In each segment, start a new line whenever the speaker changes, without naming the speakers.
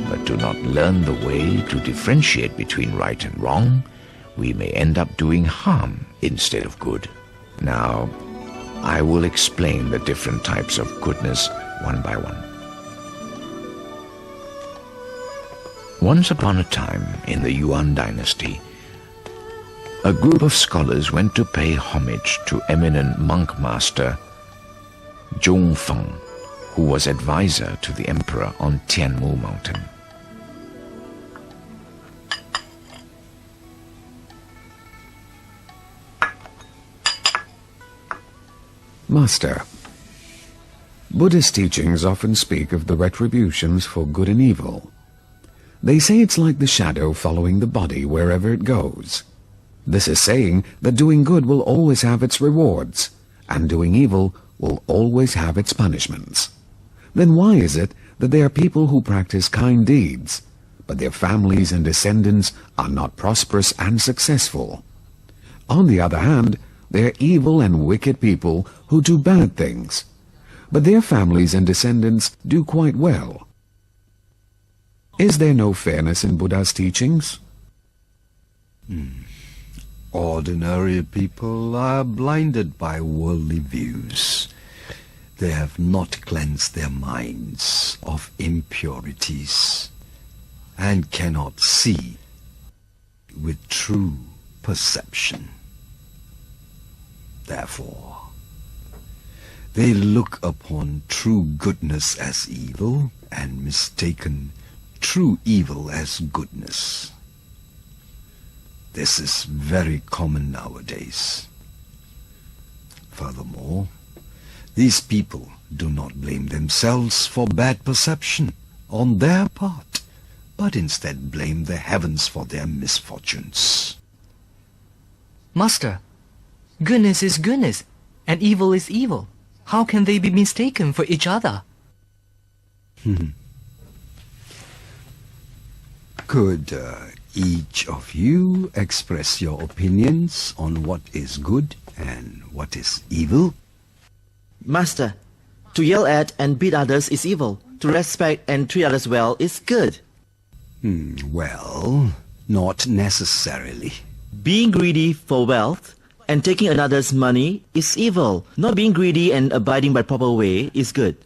but do not learn the way to differentiate between right and wrong, we may end up doing harm instead of good. Now, I will explain the different types of goodness one by one. Once upon a time in the Yuan dynasty, a group of scholars went to pay homage to eminent monk master Zhongfeng, who was advisor to the emperor on Tianmu Mountain.
Master, Buddhist teachings often speak of the retributions for good and evil. They say it's like the shadow following the body wherever it goes. This is saying that doing good will always have its rewards, and doing evil will always have its punishments. Then why is it that there are people who practice kind deeds, but their families and descendants are not prosperous and successful? On the other hand, there are evil and wicked people who do bad things, but their families and descendants do quite well. Is there no fairness in Buddha's teachings?
Ordinary people are blinded by worldly views. They have not cleansed their minds of impurities and cannot see with true perception. Therefore, they look upon true goodness as evil and mistaken true evil as goodness. This is very common nowadays. Furthermore, these people do not blame themselves for bad perception on their part, but instead blame the heavens for their misfortunes.
Master, goodness is goodness, and evil is evil. How can they be mistaken for each other?
Could each of you express your opinions on what is good and what is evil?
Master, to yell at and beat others is evil. To respect and treat others well is good.
Well, not necessarily.
Being greedy for wealth and taking another's money is evil. Not being greedy and abiding by proper way is good.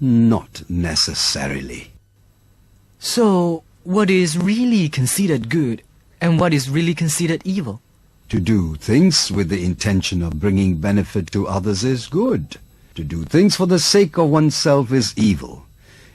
Not necessarily.
So, what is really considered good and what is really considered evil?
To do things with the intention of bringing benefit to others is good. To do things for the sake of oneself is evil.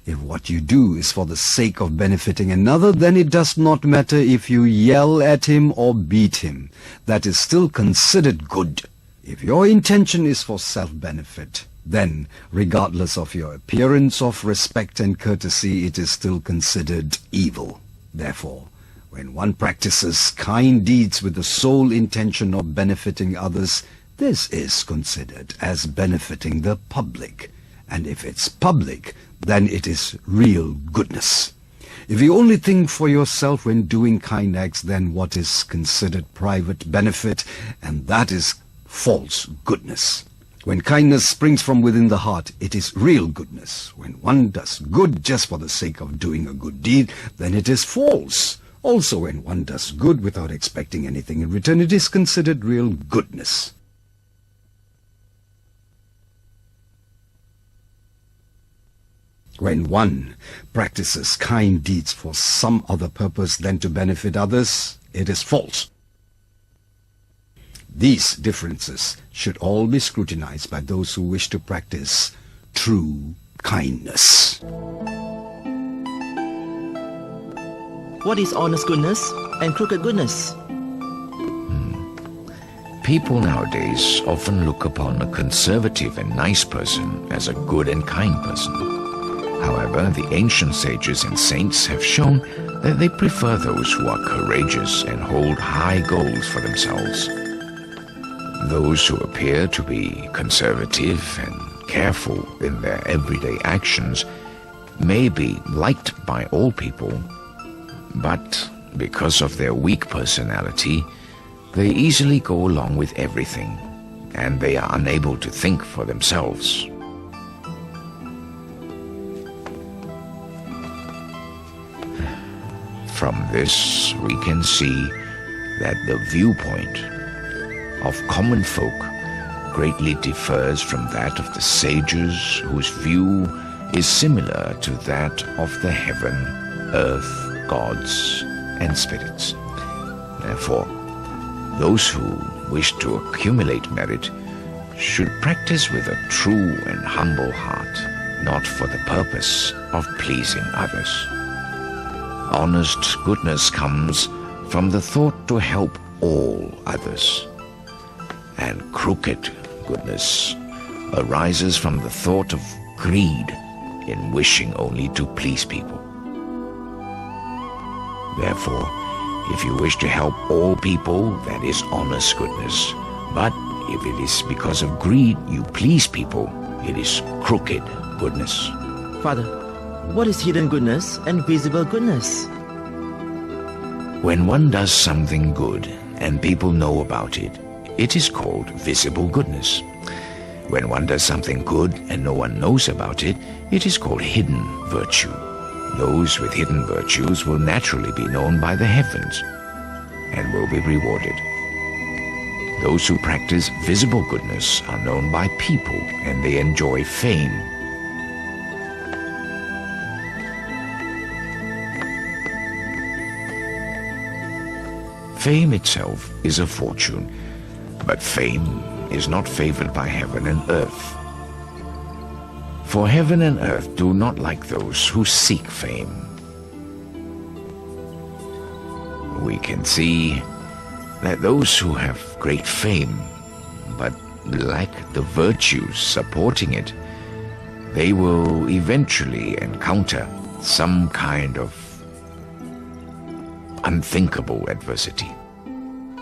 If what you do is for the sake of benefiting another, then it does not matter if you yell at him or beat him. That is still considered good. If your intention is for self-benefit, then, regardless of your appearance of respect and courtesy, it is still considered evil. Therefore, when one practices kind deeds with the sole intention of benefiting others, this is considered as benefiting the public. And if it's public, then it is real goodness. If you only think for yourself when doing kind acts, then what is considered private benefit, and that is false goodness. When kindness springs from within the heart, it is real goodness. When one does good just for the sake of doing a good deed, then it is false. Also, when one does good without expecting anything in return, it is considered real goodness. When one practices kind deeds for some other purpose than to benefit others, it is false. These differences should all be scrutinized by those who wish to practice true kindness.
What is honest goodness and crooked goodness?
People nowadays often look upon a conservative and nice person as a good and kind person. However, the ancient sages and saints have shown that they prefer those who are courageous and hold high goals for themselves. Those who appear to be conservative and careful in their everyday actions may be liked by all people, but because of their weak personality, they easily go along with everything, and they are unable to think for themselves. From this, we can see that the viewpoint of common folk greatly differs from that of the sages, whose view is similar to that of the heaven, earth, gods, and spirits. Therefore, those who wish to accumulate merit should practice with a true and humble heart, not for the purpose of pleasing others. Honest goodness comes from the thought to help all others, and crooked goodness arises from the thought of greed in wishing only to please people. Therefore, if you wish to help all people, that is honest goodness. But if it is because of greed you please people, it is crooked goodness.
Father, what is hidden goodness and visible goodness?
When one does something good and people know about it, it is called visible goodness. When one does something good and no one knows about it, it is called hidden virtue. Those with hidden virtues will naturally be known by the heavens and will be rewarded. Those who practice visible goodness are known by people and they enjoy fame. Fame itself is a fortune, but fame is not favored by heaven and earth. For heaven and earth do not like those who seek fame. We can see that those who have great fame but lack the virtues supporting it, they will eventually encounter some kind of unthinkable adversity.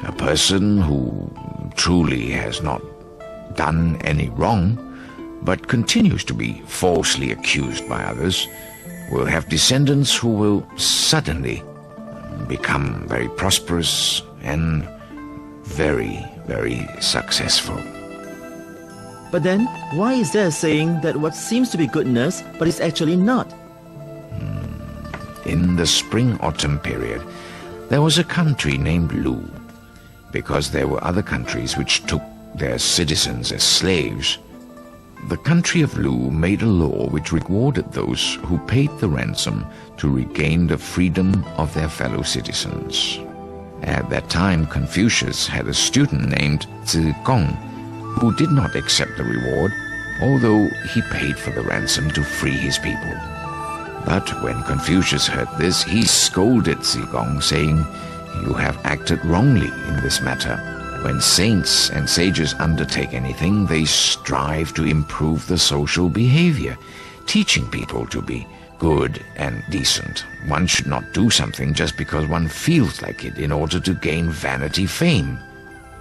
A person who truly has not done any wrong but continues to be falsely accused by others will have descendants who will suddenly become very prosperous and very, very successful.
But then, why is there a saying that what seems to be goodness but is actually not?
In the spring-autumn period, there was a country named Lu, because there were other countries which took their citizens as slaves. The country of Lu made a law which rewarded those who paid the ransom to regain the freedom of their fellow citizens. At that time, Confucius had a student named Zigong, who did not accept the reward, although he paid for the ransom to free his people. But when Confucius heard this, he scolded Zigong, saying, "You have acted wrongly in this matter. When saints and sages undertake anything, they strive to improve the social behavior, teaching people to be good and decent. One should not do something just because one feels like it in order to gain vanity fame."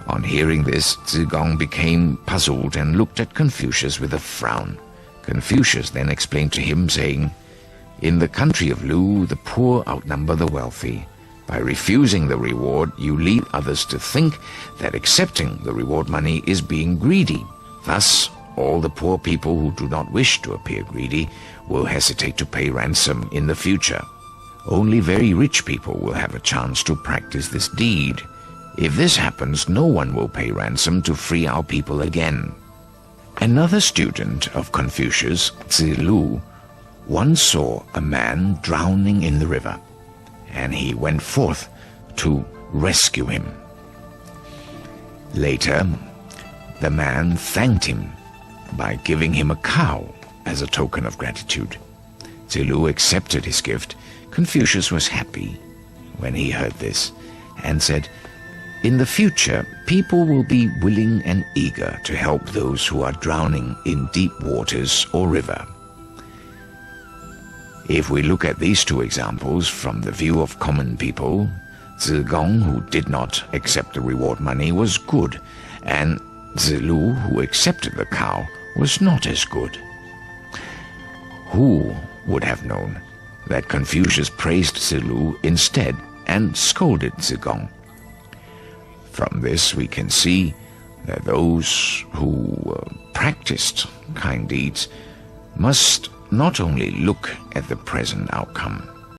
On hearing this, Zigong became puzzled and looked at Confucius with a frown. Confucius then explained to him, saying, "In the country of Lu, the poor outnumber the wealthy. By refusing the reward, you lead others to think that accepting the reward money is being greedy. Thus, all the poor people who do not wish to appear greedy will hesitate to pay ransom in the future. Only very rich people will have a chance to practice this deed. If this happens, no one will pay ransom to free our people again." Another student of Confucius, Zilu, once saw a man drowning in the river, and he went forth to rescue him. Later, the man thanked him by giving him a cow as a token of gratitude. Zilu accepted his gift. Confucius was happy when he heard this and said, "In the future, people will be willing and eager to help those who are drowning in deep waters or river." If we look at these two examples from the view of common people, Zigong, who did not accept the reward money, was good, and Zilu, who accepted the cow, was not as good. Who would have known that Confucius praised Zilu instead and scolded Zigong? From this we can see that those who practiced kind deeds must not only look at the present outcome,